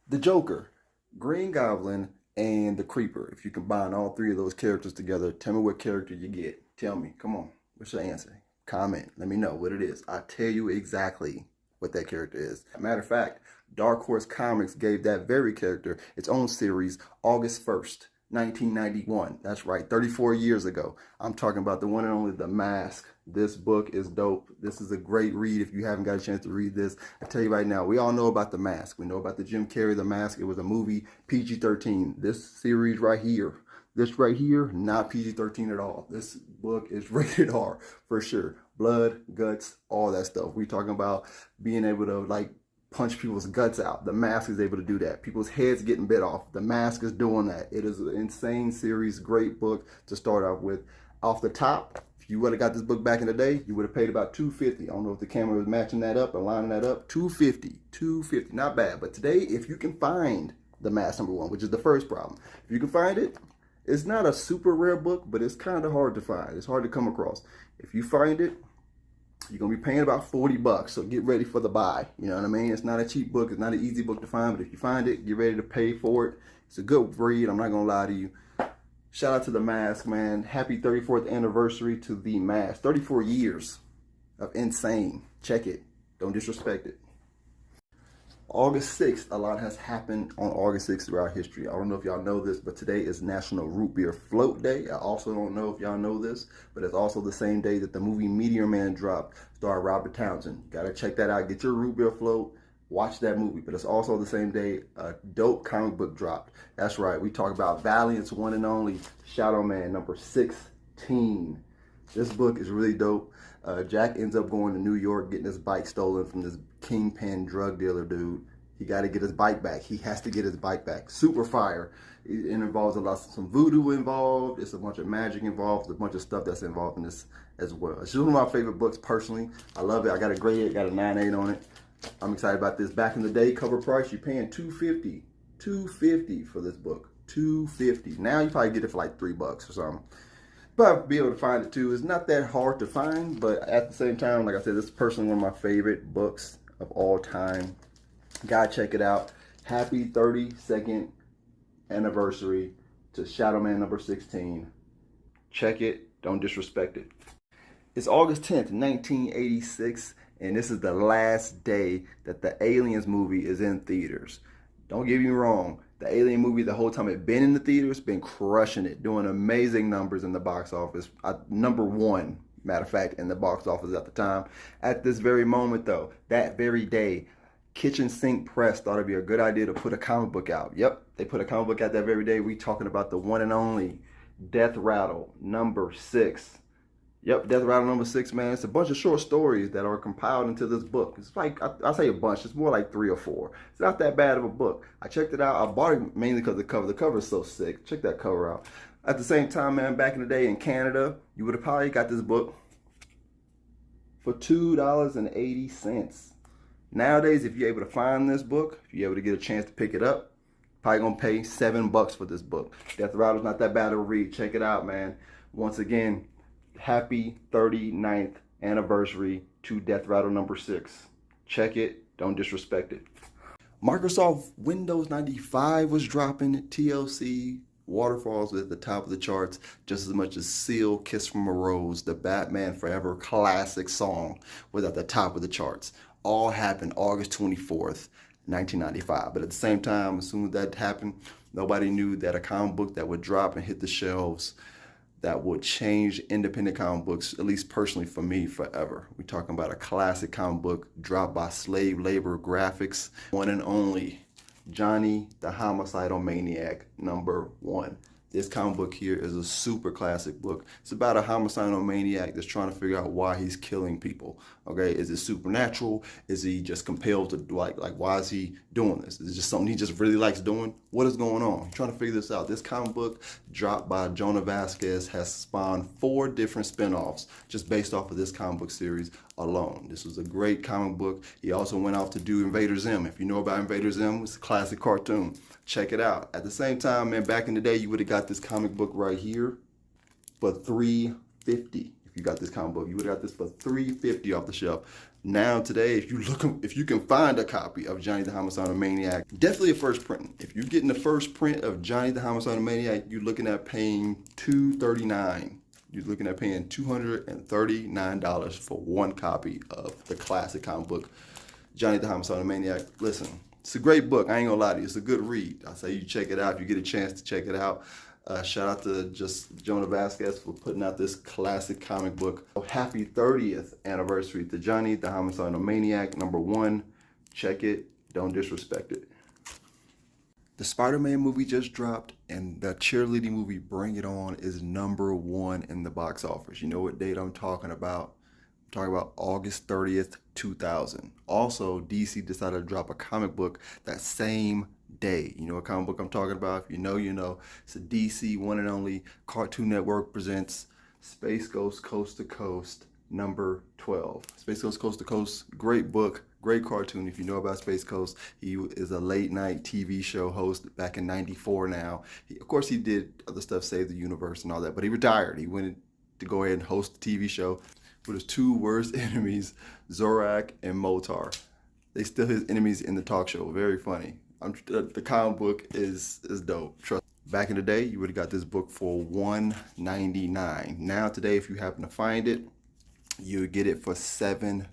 The Joker, Green Goblin, and the Creeper. If you combine all three of those characters together, tell me what character you get. Tell me. Come on. What's your answer? Comment. Let me know what it is. I'll tell you exactly what that character is. Matter of fact, Dark Horse Comics gave that very character its own series August 1st, 1991. That's right, 34 years ago. I'm talking about the one and only The Mask. This book is dope. This is a great read if you haven't got a chance to read this. I tell you right now, we all know about The Mask. We know about the Jim Carrey The Mask. It was a movie, PG-13. This series right here, not PG-13 at all. This book is rated R for sure. Blood, guts, all that stuff. We talking about being able to like punch people's guts out. The Mask is able to do that. People's heads getting bit off. The Mask is doing that. It is an insane series, great book to start off with. Off the top, if you would have got this book back in the day, you would have paid about $250. I don't know if the camera was matching that up and lining that up. $250, not bad. But today, if you can find The Mask #1, which is the first problem, if you can find it, it's not a super rare book, but it's kind of hard to find. It's hard to come across. If you find it, you're going to be paying about $40, so get ready for the buy. You know what I mean? It's not a cheap book. It's not an easy book to find, but if you find it, get ready to pay for it. It's a good read. I'm not going to lie to you. Shout out to The Mask, man. Happy 34th anniversary to The Mask. 34 years of insane. Check it. Don't disrespect it. August 6th, a lot has happened on August 6th throughout history. I don't know if y'all know this, but today is National Root Beer Float Day. I also don't know if y'all know this, but it's also the same day that the movie Meteor Man dropped, starring Robert Townsend. Gotta check that out. Get your root beer float. Watch that movie. But it's also the same day a dope comic book dropped. That's right. We talk about Valiant's one and only Shadow Man #16. This book is really dope. Jack ends up going to New York, getting his bike stolen from this kingpin drug dealer dude. He got to get his bike back. He has to get his bike back. Super fire. It involves some voodoo involved. It's a bunch of magic involved. There's a bunch of stuff that's involved in this as well. It's just one of my favorite books personally. I love it. I got a grade. I got a 9.8 on it. I'm excited about this. Back in the day, cover price, you're paying $250. $250 for this book. $250. Now you probably get it for like $3 or something. But be able to find it too. It's not that hard to find, but at the same time, like I said, this is personally one of my favorite books of all time. Gotta check it out. Happy 32nd anniversary to Shadow Man #16. Check it. Don't disrespect it. It's August 10th, 1986, and this is the last day that the Aliens movie is in theaters. Don't get me wrong. The Alien movie, the whole time it been in the theaters, been crushing it, doing amazing numbers in the box office. #1, matter of fact, in the box office at the time. At this very moment, though, that very day, Kitchen Sink Press thought it'd be a good idea to put a comic book out. Yep, they put a comic book out that very day. We talking about the one and only Death Rattle #6. Yep, Death Rattle #6, man. It's a bunch of short stories that are compiled into this book. It's like, I say a bunch, it's more like 3 or 4. It's not that bad of a book. I checked it out. I bought it mainly because of the cover. The cover is so sick. Check that cover out. At the same time, man, back in the day in Canada, you would have probably got this book for $2.80. Nowadays, if you're able to find this book, if you're able to get a chance to pick it up, probably gonna pay $7 for this book. Death Rattle's not that bad of a read. Check it out, man. Once again, happy 39th anniversary to Death Rattle #6. Check it. Don't disrespect it. Microsoft Windows 95 was dropping. TLC Waterfalls was at the top of the charts just as much as Seal Kiss from a Rose, the Batman Forever classic song, was at the top of the charts. All happened August 24th, 1995. But at the same time, as soon as that happened, nobody knew that a comic book that would drop and hit the shelves that would change independent comic books, at least personally for me, forever. We're talking about a classic comic book dropped by slave labor graphics, one and only Johnny the Homicidal Maniac #1. This comic book here is a super classic book. It's about a homicidal maniac that's trying to figure out why he's killing people. Okay, is it supernatural? Is he just compelled to like why is he doing this? Is it just something he just really likes doing? What is going on? I'm trying to figure this out. This comic book dropped by Jonah Vasquez has spawned 4 different spin-offs just based off of this comic book series alone. This was a great comic book. He also went off to do Invader Zim. If you know about Invader Zim, it's a classic cartoon. Check it out. At the same time, man, back in the day, you would have got this comic book right here for $3.50. If you got this comic book, you would have got this for $3.50 off the shelf. Now today, if you can find a copy of Johnny the Homicidal Maniac, definitely a first print. If you're getting the first print of Johnny the Homicidal Maniac, you're looking at paying $239. You're looking at paying $239 for one copy of the classic comic book, Johnny the Homicidal Maniac. Listen, it's a great book. I ain't gonna lie to you. It's a good read. I say you check it out if you get a chance to check it out. Shout out to just Jonah Vasquez for putting out this classic comic book. Happy 30th anniversary to Johnny the Homicidal Maniac #1. Check it. Don't disrespect it. The Spider-Man movie just dropped, and the cheerleading movie Bring It On is #1 in the box office. You know what date I'm talking about? I'm talking about August 30th, 2000. Also, DC decided to drop a comic book that same day. You know what comic book I'm talking about? If you know, you know. It's a DC one and only. Cartoon Network presents Space Ghost Coast to Coast #12. Space Ghost Coast to Coast, great book, great cartoon. If you know about Space Ghost, he is a late night TV show host back in '94 now. Of course, he did other stuff, Save the Universe and all that, but he retired. He went to go ahead and host the TV show with his two worst enemies, Zorak and Motar. They still his enemies in the talk show. Very funny. The comic book is dope. Trust. Back in the day, you would have got this book for $1.99. Now today, if you happen to find it, you would get it for $7.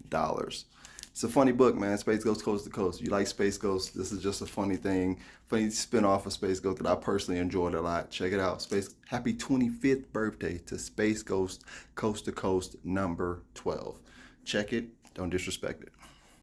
It's a funny book, man. Space Ghost Coast to Coast. You like Space Ghost? This is just a funny thing, funny spin-off of Space Ghost that I personally enjoyed a lot. Check it out. Happy 25th birthday to Space Ghost Coast to Coast #12. Check it. Don't disrespect it.